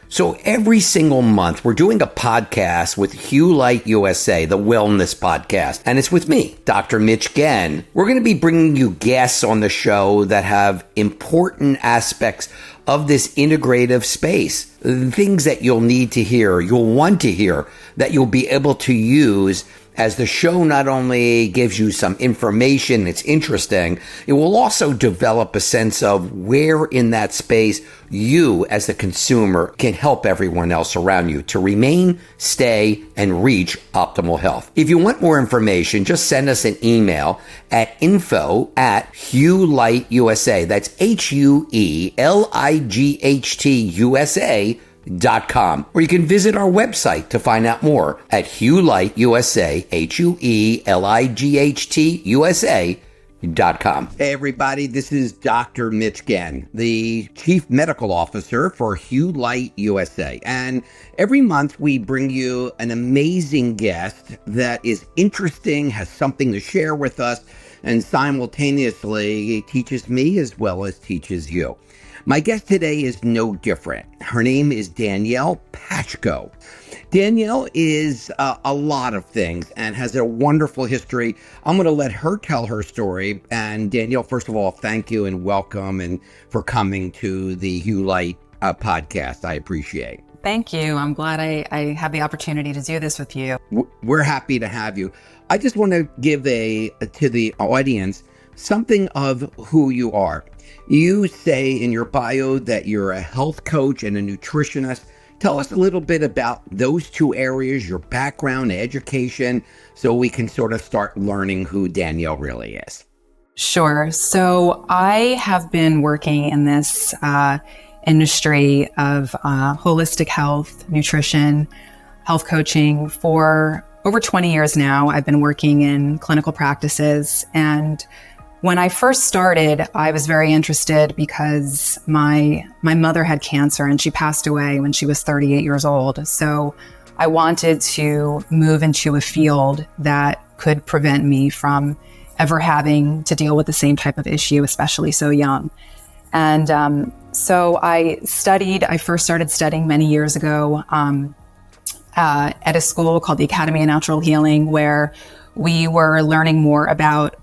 So every single month, we're doing a podcast with Hue Light USA, the wellness podcast. And it's with me, Dr. Mitch GHEN. We're going to be bringing you guests on the show that have important aspects of this integrative space. Things that you'll need to hear, you'll want to hear, that you'll be able to use as the show not only gives you some information that's interesting, it will also develop a sense of where in that space you as the consumer can help everyone else around you to remain, stay, and reach optimal health. If you want more information, just send us an email at info@HueLightUSA. That's HueLightUSA.com, or you can visit our website to find out more at Hue Light USA, HueLightUSA.com. Hey everybody, this is Dr. Mitch GHEN, the Chief Medical Officer for Hue Light USA. And every month we bring you an amazing guest that is interesting, has something to share with us, and simultaneously teaches me as well as teaches you. My guest today is no different. Her name is Danielle Pashko. Danielle is a lot of things and has a wonderful history. I'm going to let her tell her story. And Danielle, first of all, thank you and welcome and for coming to the Hue Light podcast. I appreciate. Thank you. I'm glad I have the opportunity to do this with you. We're happy to have you. I just want to give to the audience something of who you are. You say in your bio that you're a health coach and a nutritionist. Tell us a little bit about those two areas, your background, education, so we can sort of start learning who Danielle really is. Sure. So I have been working in this industry of holistic health, nutrition, health coaching for over 20 years now. I've been working in clinical practices, and when I first started, I was very interested because my mother had cancer and she passed away when she was 38 years old. So I wanted to move into a field that could prevent me from ever having to deal with the same type of issue, especially so young. And so I first started studying many years ago at a school called the Academy of Natural Healing, where we were learning more about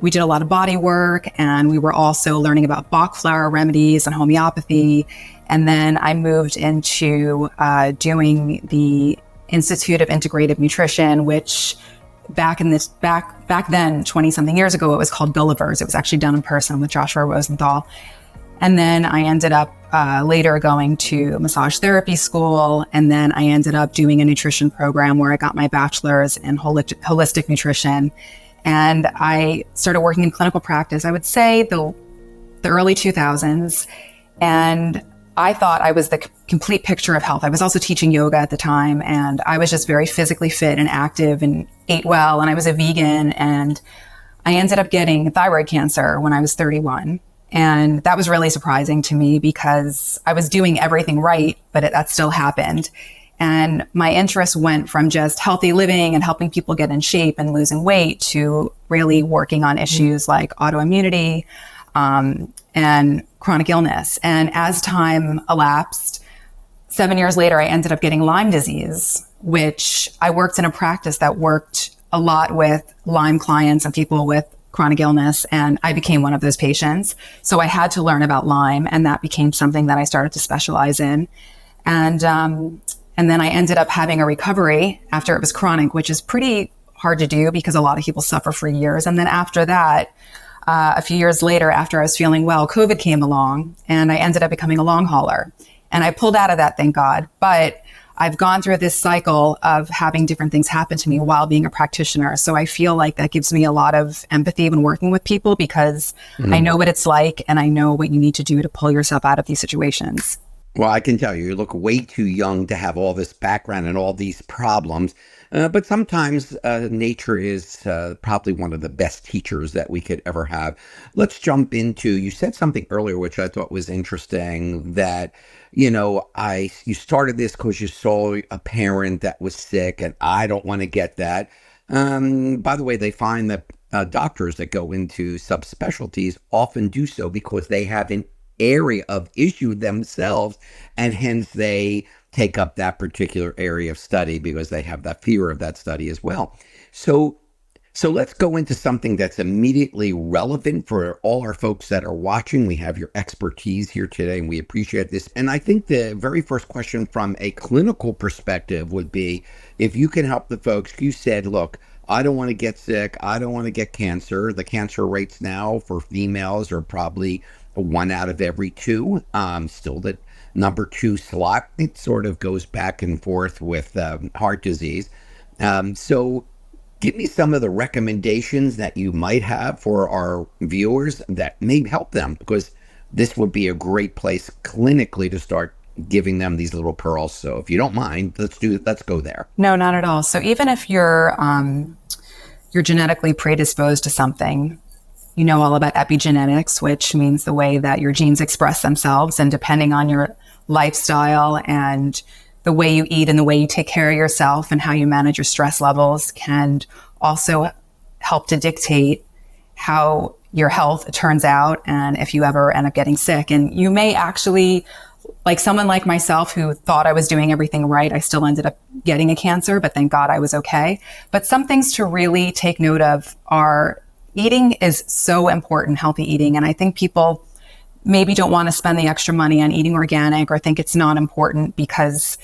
we did a lot of body work, and we were also learning about Bach flower remedies and homeopathy. And then I moved into doing the Institute of Integrative Nutrition, which back then, 20 something years ago, it was called Gulliver's. It was actually done in person with Joshua Rosenthal. And then I ended up later going to massage therapy school. And then I ended up doing a nutrition program where I got my bachelor's in holistic nutrition. And I started working in clinical practice, I would say the early 2000s. And I thought I was the complete picture of health. I was also teaching yoga at the time, and I was just very physically fit and active and ate well. And I was a vegan, and I ended up getting thyroid cancer when I was 31. And that was really surprising to me because I was doing everything right, but that still happened. And my interest went from just healthy living and helping people get in shape and losing weight to really working on issues like autoimmunity and chronic illness. And as time elapsed, 7 years later, I ended up getting Lyme disease, which I worked in a practice that worked a lot with Lyme clients and people with chronic illness. And I became one of those patients. So I had to learn about Lyme, and that became something that I started to specialize in. And then I ended up having a recovery after it was chronic, which is pretty hard to do because a lot of people suffer for years. And then after that, a few years later, after I was feeling well, COVID came along, and I ended up becoming a long hauler. And I pulled out of that, thank God. But I've gone through this cycle of having different things happen to me while being a practitioner. So I feel like that gives me a lot of empathy when working with people because I know what it's like, and I know what you need to do to pull yourself out of these situations. Well, I can tell you look way too young to have all this background and all these problems. But sometimes nature is probably one of the best teachers that we could ever have. Let's jump into, you said something earlier, which I thought was interesting, that, you started this because you saw a parent that was sick, and I don't want to get that. By the way, they find that doctors that go into subspecialties often do so because they have an area of issue themselves, and hence they take up that particular area of study because they have that fear of that study as well. So let's go into something that's immediately relevant for all our folks that are watching. We have your expertise here today, and we appreciate this. And I think the very first question from a clinical perspective would be, if you can help the folks. You said, look, I don't want to get sick. I don't want to get cancer. The cancer rates now for females are probably 1 out of every 2. Still the number 2 slot. It sort of goes back and forth with heart disease. So give me some of the recommendations that you might have for our viewers that may help them, because this would be a great place clinically to start giving them these little pearls. So if you don't mind, let's go there. No, not at all. So even if you're genetically predisposed to something, you know all about epigenetics, which means the way that your genes express themselves, and depending on your lifestyle and the way you eat and the way you take care of yourself and how you manage your stress levels can also help to dictate how your health turns out and if you ever end up getting sick. And you may actually, like someone like myself who thought I was doing everything right, I still ended up getting a cancer, but thank God I was okay. But some things to really take note of are eating is so important, healthy eating. And I think people maybe don't want to spend the extra money on eating organic or think it's not important because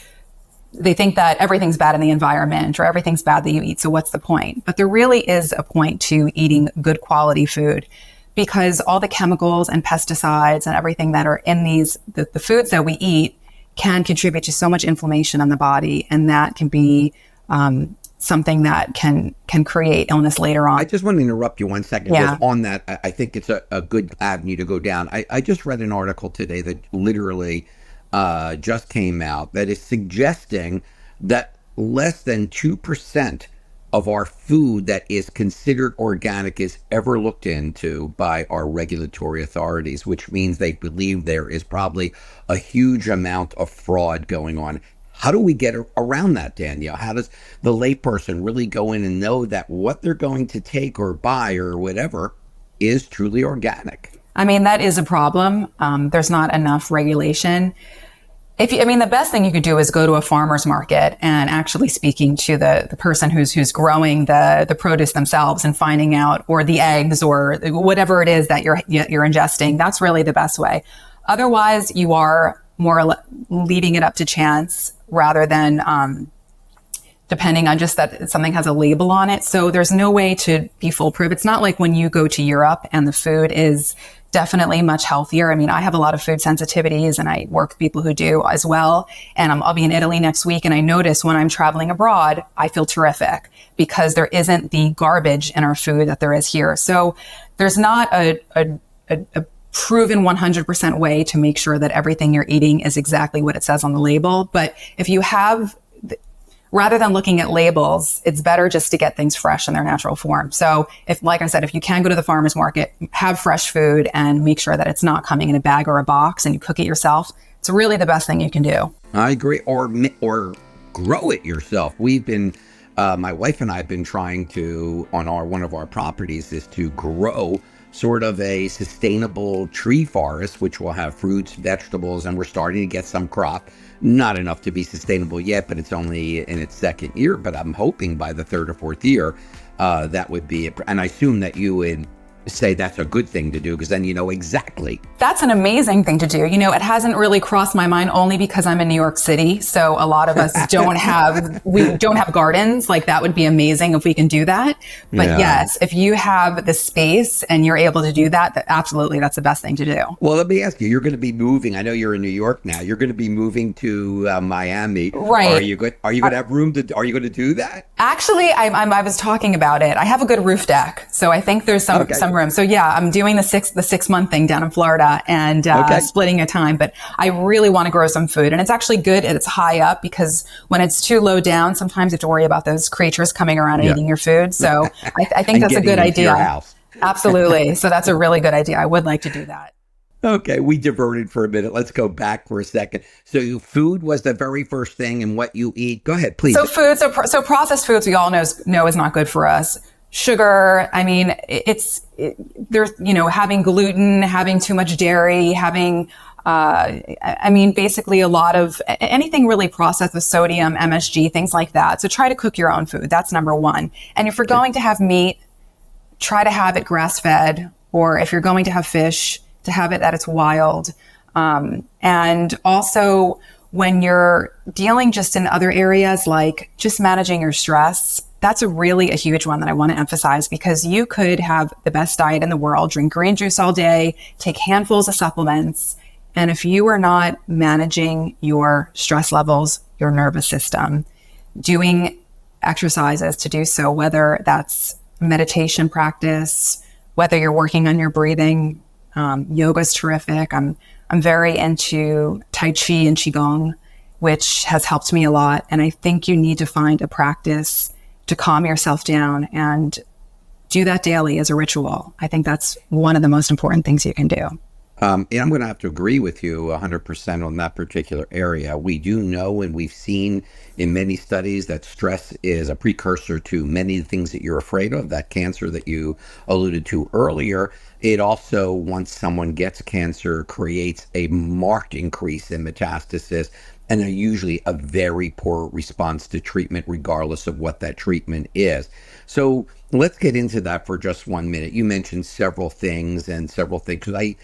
they think that everything's bad in the environment or everything's bad that you eat. So what's the point? But there really is a point to eating good quality food, because all the chemicals and pesticides and everything that are in the foods that we eat can contribute to so much inflammation in the body. And that can be something that can create illness later on. I just want to interrupt you 1 second. Yeah. Because on that, I think it's a good avenue to go down. I just read an article today that literally just came out that is suggesting that less than 2% of our food that is considered organic is ever looked into by our regulatory authorities, which means they believe there is probably a huge amount of fraud going on. How do we get around that, Danielle? How does the layperson really go in and know that what they're going to take or buy or whatever is truly organic? I mean, that is a problem. There's not enough regulation. The best thing you could do is go to a farmer's market and actually speaking to the person who's growing the produce themselves and finding out, or the eggs or whatever it is that you're ingesting. That's really the best way. Otherwise, you are more leaving it up to chance rather than depending on just that something has a label on it. So there's no way to be foolproof. It's not like when you go to Europe and the food is definitely much healthier. I mean, I have a lot of food sensitivities and I work with people who do as well. And I'll be in Italy next week. And I notice when I'm traveling abroad, I feel terrific because there isn't the garbage in our food that there is here. So there's not a proven 100% way to make sure that everything you're eating is exactly what it says on the label. But if you have, rather than looking at labels, it's better just to get things fresh in their natural form. So like I said, if you can go to the farmer's market, have fresh food and make sure that it's not coming in a bag or a box and you cook it yourself, it's really the best thing you can do. I agree. Or grow it yourself. We've been, my wife and I have been trying to, on one of our properties, is to grow sort of a sustainable tree forest, which will have fruits, vegetables, and we're starting to get some crop. Not enough to be sustainable yet, but it's only in its second year. But I'm hoping by the third or fourth year, that would be, and I assume that you would say that's a good thing to do, because then you know exactly. That's an amazing thing to do. You know, it hasn't really crossed my mind only because I'm in New York City. So a lot of us we don't have gardens. Like that would be amazing if we can do that. But yes, if you have the space and you're able to do that, absolutely, that's the best thing to do. Well, let me ask you, you're going to be moving. I know you're in New York now. You're going to be moving to Miami. Right. Are you going to have room are you going to do that? Actually, I was talking about it. I have a good roof deck. So I think there's some room. So yeah, I'm doing the 6 month thing down in Florida and splitting a time, but I really want to grow some food. And it's actually good and it's high up, because when it's too low down, sometimes you have to worry about those creatures coming around and eating your food. So I think that's a good idea. Absolutely. So that's a really good idea. I would like to do that. Okay, we diverted for a minute. Let's go back for a second. So food was the very first thing, and what you eat. Go ahead, please. So processed foods we all know is not good for us. sugar. I mean, there's, having gluten, having too much dairy, having, basically a lot of anything really processed with sodium, MSG, things like that. So try to cook your own food. That's number one. And if you're going to have meat, try to have it grass fed, or if you're going to have fish, to have it that it's wild. And also when you're dealing just in other areas, like just managing your stress, that's a huge one that I want to emphasize, because you could have the best diet in the world, drink green juice all day, take handfuls of supplements. And if you are not managing your stress levels, your nervous system, doing exercises to do so, whether that's meditation practice, whether you're working on your breathing, yoga's terrific. I'm very into Tai Chi and Qigong, which has helped me a lot. And I think you need to find a practice to calm yourself down and do that daily as a ritual. I think that's one of the most important things you can do. And I'm going to have to agree with you 100% on that particular area. We do know, and we've seen in many studies, that stress is a precursor to many of the things that you're afraid of, that cancer that you alluded to earlier. It also, once someone gets cancer, creates a marked increase in metastasis and usually a very poor response to treatment, regardless of what that treatment is. So let's get into that for just 1 minute. You mentioned several things, because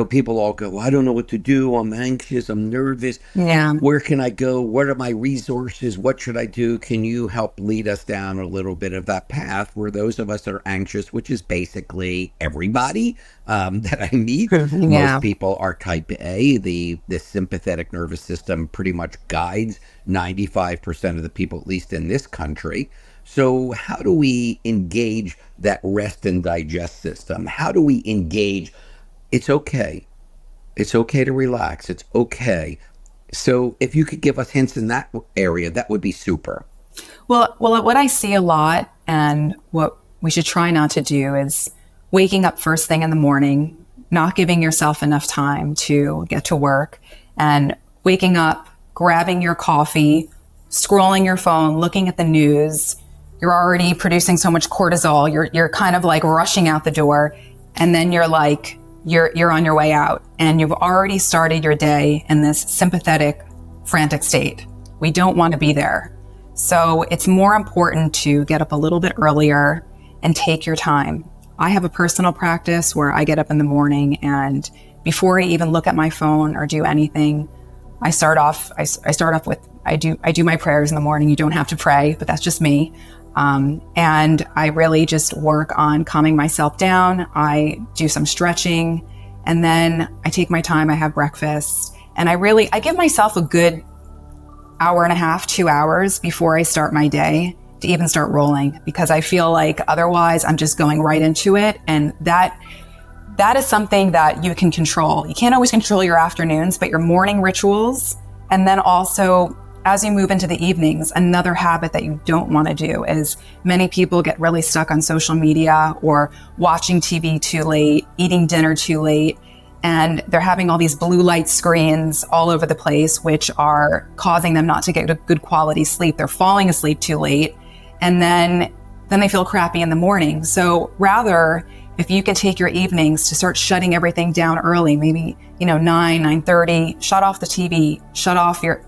people all go, well, I don't know what to do. I'm anxious. I'm nervous. Yeah. Where can I go? What are my resources? What should I do? Can you help lead us down a little bit of that path where those of us that are anxious, which is basically everybody that I meet, most people are type A. The sympathetic nervous system pretty much guides 95% of the people, at least in this country. So how do we engage that rest and digest system? How do we engage? It's okay. It's okay to relax. It's okay. So if you could give us hints in that area, that would be super. Well, what I see a lot, and what we should try not to do, is waking up first thing in the morning, not giving yourself enough time to get to work, and waking up, grabbing your coffee, scrolling your phone, looking at the news. You're already producing so much cortisol. You're kind of like rushing out the door, and then you're on your way out, and you've already started your day in this sympathetic, frantic state. We don't want to be there. So it's more important to get up a little bit earlier and take your time. I have a personal practice where I get up in the morning, and before I even look at my phone or do anything, I start off with, I do my prayers in the morning. You don't have to pray, but that's just me. And I really just work on calming myself down. I do some stretching, and then I take my time. I have breakfast, and I give myself a good hour and a half, 2 hours before I start my day to even start rolling, because I feel like otherwise I'm just going right into it. And that is something that you can control. You can't always control your afternoons, but your morning rituals. And then also, as you move into the evenings, another habit that you don't want to do is, many people get really stuck on social media or watching TV too late, eating dinner too late, and they're having all these blue light screens all over the place, which are causing them not to get a good quality sleep. They're falling asleep too late, and then they feel crappy in the morning. So rather, if you can take your evenings to start shutting everything down early, maybe, 9:30, shut off the TV,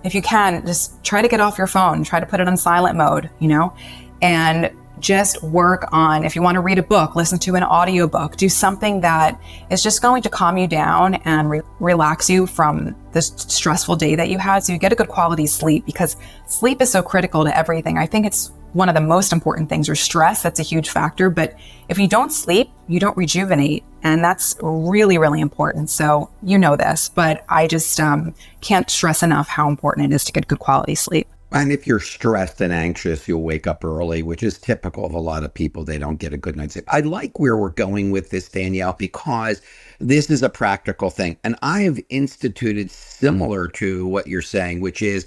if you can, just try to get off your phone, try to put it on silent mode, and just work on, if you want to read a book, listen to an audiobook, do something that is just going to calm you down and relax you from the stressful day that you had, so you get a good quality sleep, because sleep is so critical to everything. I think it's one of the most important things. Or stress, that's a huge factor, but if you don't sleep, you don't rejuvenate, and that's really, really important. So this, but I just can't stress enough how important it is to get good quality sleep. And if you're stressed and anxious, you'll wake up early, which is typical of a lot of people. They don't get a good night's sleep. I like where we're going with this, Danielle, because this is a practical thing. And I have instituted similar to what you're saying, which is,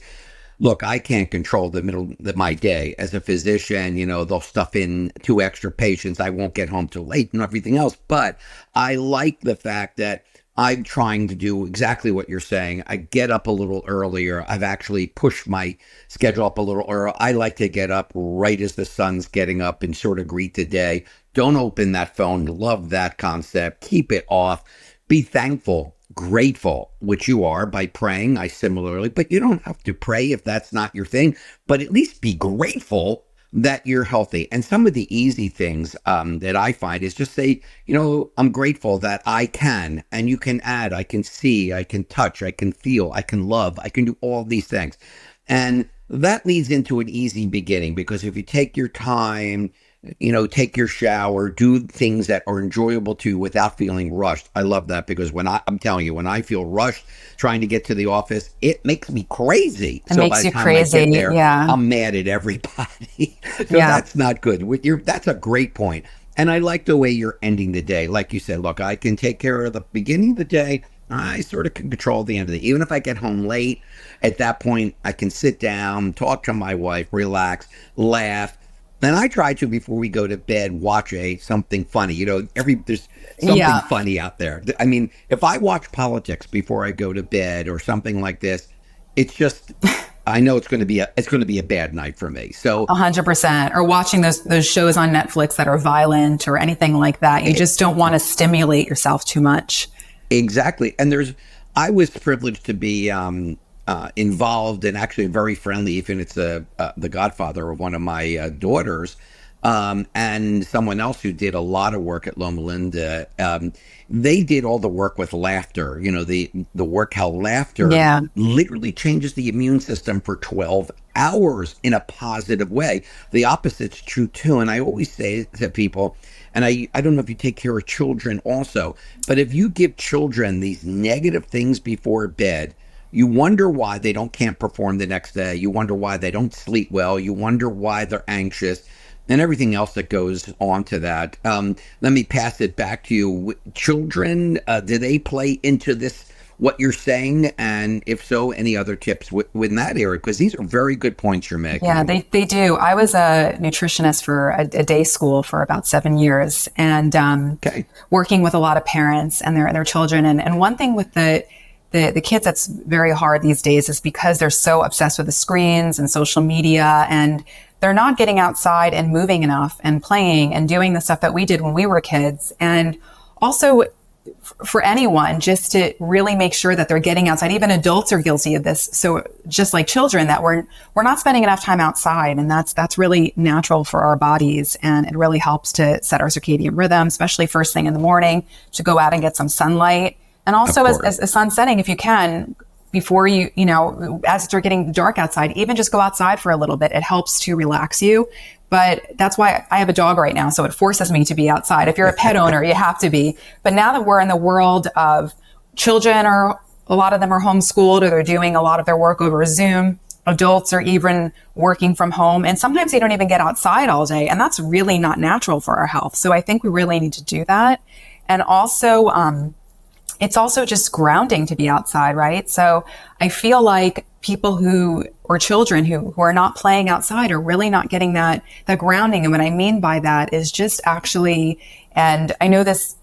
look, I can't control the middle of my day. As a physician, they'll stuff in 2 extra patients. I won't get home till late and everything else. But I like the fact that I'm trying to do exactly what you're saying. I get up a little earlier. I've actually pushed my schedule up a little earlier. I like to get up right as the sun's getting up and sort of greet the day. Don't open that phone. Love that concept. Keep it off. Be thankful, grateful, which you are by praying. I similarly, but you don't have to pray if that's not your thing, but at least be grateful that you're healthy. And some of the easy things that I find is just say, I'm grateful that I can, and you can add, I can see, I can touch, I can feel, I can love, I can do all these things. And that leads into an easy beginning, because if you take your time, take your shower, do things that are enjoyable to you without feeling rushed. I love that, because I'm telling you, when I feel rushed trying to get to the office, it makes me crazy. It So makes by the you time crazy. I get there, Yeah. I'm mad at everybody. So Yeah. that's not good. That's a great point. And I like the way you're ending the day. Like you said, look, I can take care of the beginning of the day. I sort of can control the end of the day. Even if I get home late, at that point, I can sit down, talk to my wife, relax, laugh. And I try to, before we go to bed, watch something funny. There's something Yeah. funny out there. I mean, if I watch politics before I go to bed or something like this, it's just, I know it's going to be a bad night for me. So 100%. Or watching those shows on Netflix that are violent or anything like that. You just don't want to stimulate yourself too much. exactly. And I was privileged to be involved and actually very friendly, even it's the godfather of one of my daughters, and someone else who did a lot of work at Loma Linda. They did all the work with laughter, the work how laughter Yeah. literally changes the immune system for 12 hours in a positive way. The opposite's true too. And I always say to people, and I don't know if you take care of children also, but if you give children these negative things before bed, you wonder why they can't perform the next day. You wonder why they don't sleep well. You wonder why they're anxious and everything else that goes on to that. Let me pass it back to you. Children, do they play into this, what you're saying? And if so, any other tips within that area? Because these are very good points you're making. Yeah, they do. I was a nutritionist for a day school for about 7 years, and working with a lot of parents and their children. And one thing with the kids that's very hard these days is because they're so obsessed with the screens and social media, and they're not getting outside and moving enough and playing and doing the stuff that we did when we were kids. And also for anyone, just to really make sure that they're getting outside. Even adults are guilty of this. So just like children, that we're not spending enough time outside, and that's really natural for our bodies. And it really helps to set our circadian rhythm, especially first thing in the morning, to go out and get some sunlight. And also as the sun's setting, if you can, before as it's getting dark outside, even just go outside for a little bit. It helps to relax you. But that's why I have a dog right now, so it forces me to be outside. If you're a pet owner, you have to be. But now that we're in the world of children, or a lot of them are homeschooled, or they're doing a lot of their work over Zoom, adults are even working from home, and sometimes they don't even get outside all day. And that's really not natural for our health. So I think we really need to do that. And also, it's also just grounding to be outside, right? So I feel like people or children who are not playing outside are really not getting that grounding. And what I mean by that is just actually, and I know this,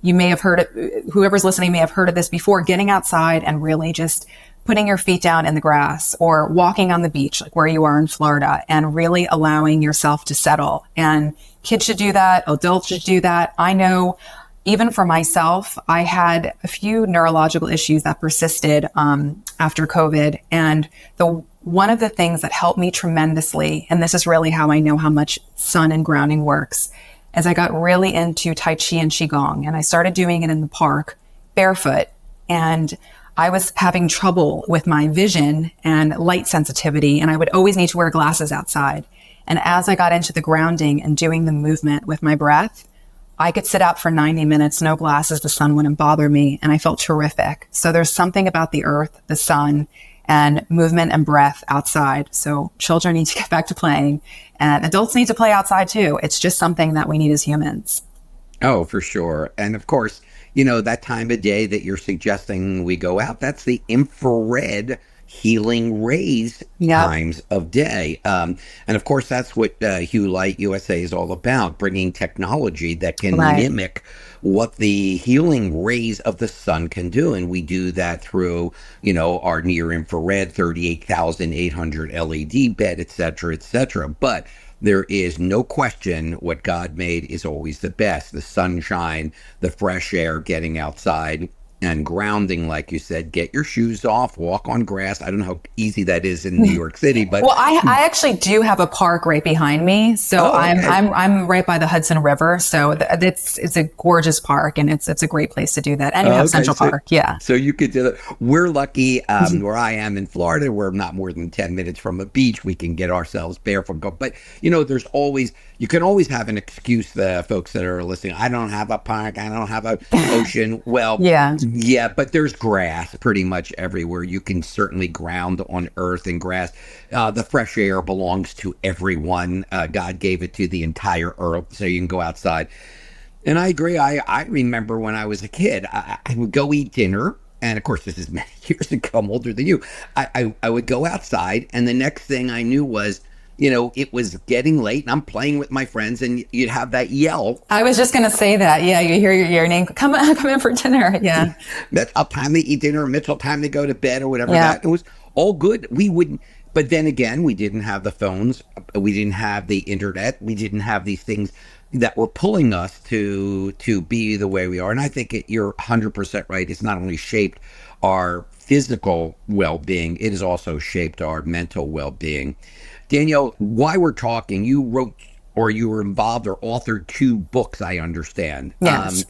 you may have heard it, whoever's listening may have heard of this before, getting outside and really just putting your feet down in the grass, or walking on the beach, like where you are in Florida, and really allowing yourself to settle. And kids should do that. Adults should do that. I know, even for myself, I had a few neurological issues that persisted after COVID. And one of the things that helped me tremendously, and this is really how I know how much sun and grounding works, is I got really into Tai Chi and Qigong. And I started doing it in the park barefoot. And I was having trouble with my vision and light sensitivity, and I would always need to wear glasses outside. And as I got into the grounding and doing the movement with my breath, I could sit out for 90 minutes, no glasses, the sun wouldn't bother me, and I felt terrific. So there's something about the earth, the sun, and movement and breath outside. So children need to get back to playing, and adults need to play outside too. It's just something that we need as humans. Oh, for sure. And of course, that time of day that you're suggesting we go out, that's the infrared healing rays times of day. And of course, that's what Hue Light USA is all about, bringing technology that can mimic what the healing rays of the sun can do. And we do that through, our near infrared 38,800 LED bed, et cetera, et cetera. But there is no question what God made is always the best. The sunshine, the fresh air, getting outside, and grounding, like you said. Get your shoes off, walk on grass. I don't know how easy that is in New York City, but well, I actually do have a park right behind me, so I'm right by the Hudson River, so it's a gorgeous park, and it's a great place to do that. And you have Central Park, yeah. So you could do that. We're lucky where I am in Florida. We're not more than 10 minutes from a beach. We can get ourselves barefoot. But you can always have an excuse. The folks that are listening, I don't have a park. I don't have an ocean. Well, yeah, but there's grass pretty much everywhere. You can certainly ground on earth and grass. The fresh air belongs to everyone. God gave it to the entire earth, so you can go outside. And I agree. I remember when I was a kid, I would go eat dinner. And of course, this is many years ago. I'm older than you. I would go outside, and the next thing I knew was, it was getting late, and I'm playing with my friends, and you'd have that yell. I was just going to say that. Yeah, you hear your name. Come in for dinner. Yeah. That's up time to eat dinner, Mitchell, time to go to bed, or whatever. Yeah. That it was all good. We wouldn't. But then again, we didn't have the phones. We didn't have the internet. We didn't have these things that were pulling us to be the way we are. And I think you're 100% right. It's not only shaped our physical well-being, it has also shaped our mental well-being. Danielle, while we're talking, you wrote, or you were involved or authored 2 books, I understand. Yes.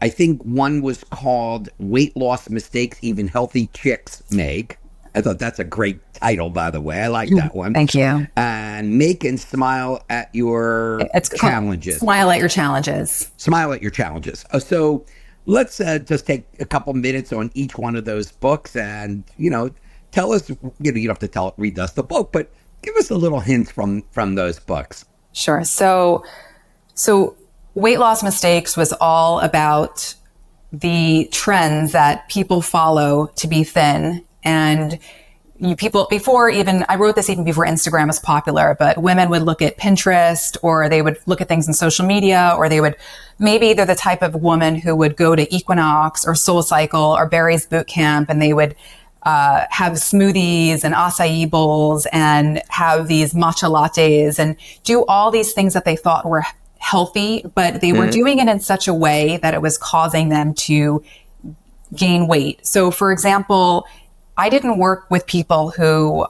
I think one was called Weight Loss Mistakes Even Healthy Chicks Make. I thought that's a great title, by the way. I like that one. Thank you. And Make and Smile at Your Challenges. Smile at Your Challenges. Smile at Your Challenges. So let's just take a couple minutes on each one of those books and, tell us, you don't have to read us the book, but give us a little hint from those books. Sure. So Weight Loss Mistakes was all about the trends that people follow to be thin. And I wrote this even before Instagram was popular, but women would look at Pinterest, or they would look at things in social media, or maybe they're the type of woman who would go to Equinox or SoulCycle or Barry's Boot Camp, and they would have smoothies and acai bowls and have these matcha lattes and do all these things that they thought were healthy, but they were doing it in such a way that it was causing them to gain weight. So for example, I didn't work with people who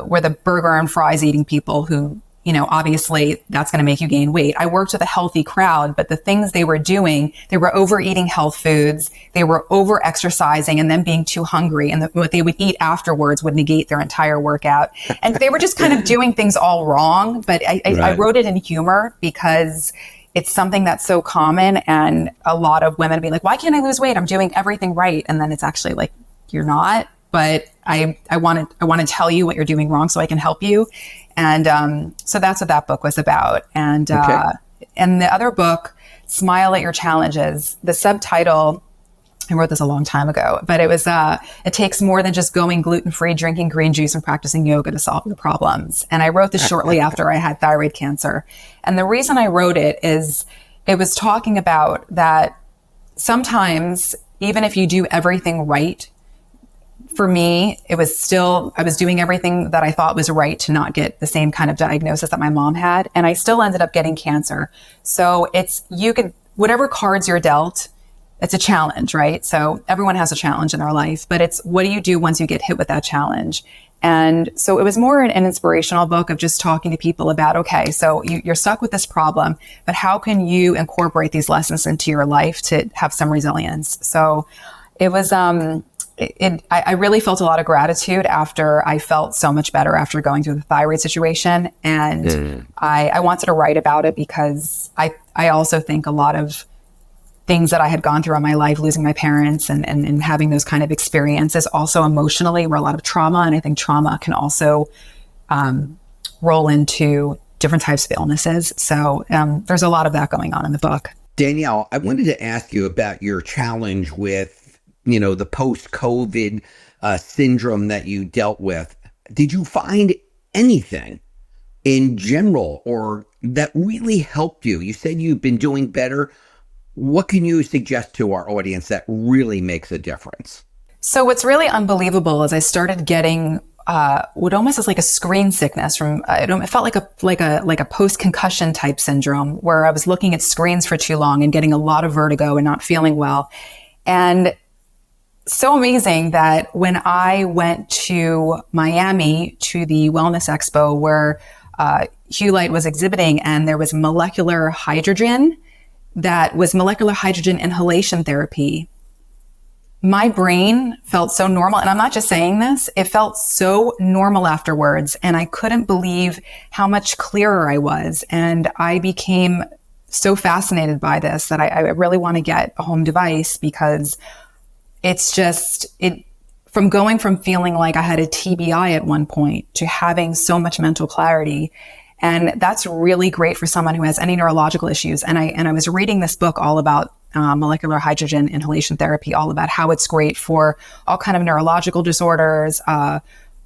were the burger and fries eating people who, obviously that's going to make you gain weight. I worked with a healthy crowd, but the things they were doing, they were overeating health foods, they were over exercising and then being too hungry. And what they would eat afterwards would negate their entire workout. And they were just kind of doing things all wrong. But I wrote it in humor because it's something that's so common. And a lot of women be like, why can't I lose weight? I'm doing everything right. And then it's actually like, you're not. But I want to tell you what you're doing wrong so I can help you. And so that's what that book was about. And and the other book, Smile at Your Challenges, the subtitle, I wrote this a long time ago, but it was, it takes more than just going gluten-free, drinking green juice, and practicing yoga to solve your problems. And I wrote this shortly after I had thyroid cancer. And the reason I wrote it is it was talking about that sometimes, even if you do everything right, for me, it was still, I was doing everything that I thought was right to not get the same kind of diagnosis that my mom had. And I still ended up getting cancer. So whatever cards you're dealt, it's a challenge, right? So everyone has a challenge in their life, but it's what do you do once you get hit with that challenge? And so it was more an inspirational book of just talking to people about, okay, so you're stuck with this problem, but how can you incorporate these lessons into your life to have some resilience? So it was, I really felt a lot of gratitude after I felt so much better after going through the thyroid situation. And I wanted to write about it because I also think a lot of things that I had gone through in my life, losing my parents and having those kind of experiences also emotionally were a lot of trauma. And I think trauma can also roll into different types of illnesses. So there's a lot of that going on in the book. Danielle, I wanted to ask you about your challenge with the post-COVID syndrome that you dealt with. Did you find anything in general or that really helped you? You said you've been doing better. What can you suggest to our audience that really makes a difference? So what's really unbelievable is I started getting what almost is like a screen sickness from it felt like a post concussion type syndrome where I was looking at screens for too long and getting a lot of vertigo and not feeling well. And so amazing that when I went to Miami to the Wellness Expo where Hugh Light was exhibiting, and there was molecular hydrogen inhalation therapy. My brain felt so normal. And I'm not just saying this, it felt so normal afterwards. And I couldn't believe how much clearer I was. And I became so fascinated by this that I really want to get a home device, because it's just, from going from feeling like I had a TBI at one point to having so much mental clarity. And that's really great for someone who has any neurological issues. And I was reading this book all about molecular hydrogen inhalation therapy, all about how it's great for all kind of neurological disorders,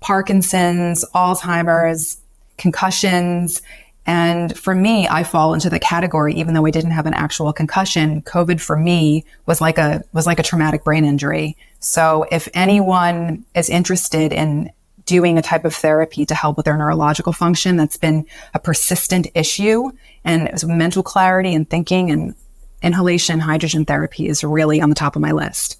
Parkinson's, Alzheimer's, concussions. And for me, I fall into the category, even though I didn't have an actual concussion, COVID for me was like a traumatic brain injury. So if anyone is interested in doing a type of therapy to help with their neurological function that's been a persistent issue, and it was mental clarity and thinking, and inhalation hydrogen therapy is really on the top of my list.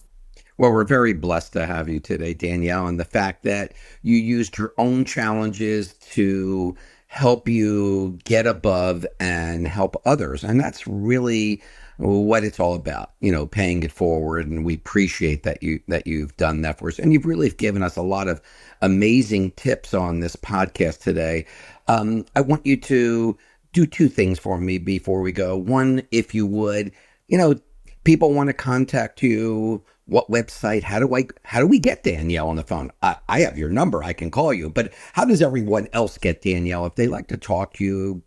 Well, we're very blessed to have you today, Danielle, and the fact that you used your own challenges to help you get above and help others. And that's really what it's all about, paying it forward. And we appreciate that you've done that for us. And you've really given us a lot of amazing tips on this podcast today. I want you to do two things for me before we go. One, if you would, people want to contact you. What website? How do we get Danielle on the phone? I have your number. I can call you. But how does everyone else get Danielle if they like to talk to you,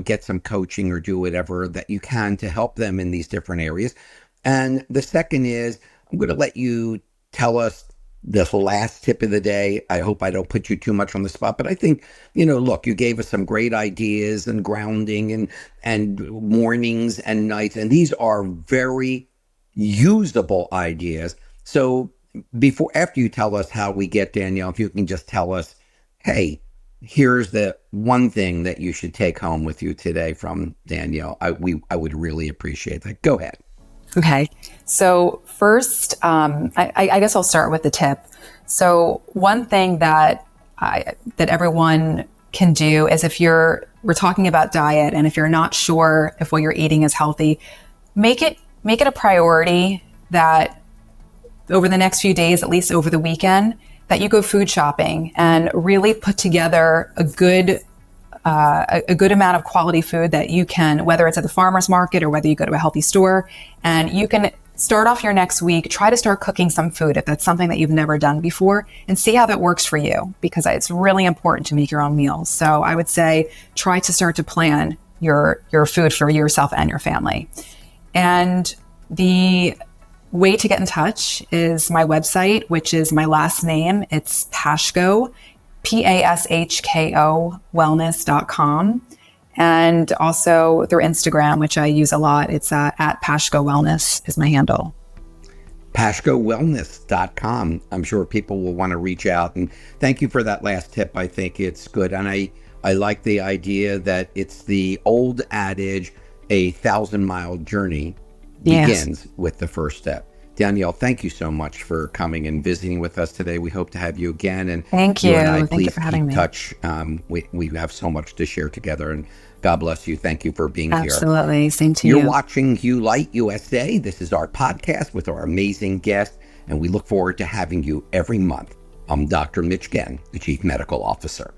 get some coaching or do whatever that you can to help them in these different areas? And the second is, I'm going to let you tell us this last tip of the day. I hope I don't put you too much on the spot, but I think, look, you gave us some great ideas and grounding and mornings and nights, and these are very usable ideas. So after you tell us how we get Danielle, if you can just tell us, hey, here's the one thing that you should take home with you today from Danielle, I would really appreciate that. Go ahead. Okay. So first, I guess I'll start with the tip. So one thing that everyone can do is we're talking about diet, and if you're not sure if what you're eating is healthy, make it a priority that over the next few days, at least over the weekend, that you go food shopping and really put together a good amount of quality food that you can, whether it's at the farmer's market or whether you go to a healthy store, and you can start off your next week, try to start cooking some food if that's something that you've never done before, and see how that works for you, because it's really important to make your own meals. So I would say try to start to plan your food for yourself and your family. And the way to get in touch is my website, which is my last name. It's Pashko, Pashko wellness.com. And also through Instagram, which I use a lot. It's at Pashko Wellness is my handle. PashkoWellness.com. I'm sure people will want to reach out. And thank you for that last tip. I think it's good. And I like the idea that it's the old adage, 1,000-mile journey begins with the first step. Danielle, thank you so much for coming and visiting with us today. We hope to have you again. And thank you. And I, thank you for having me. Touch. We have so much to share together. And God bless you. Thank you for being here. Absolutely. Same to you. You're watching Hugh Light USA. This is our podcast with our amazing guest, and we look forward to having you every month. I'm Dr. Mitch GHEN, the Chief Medical Officer.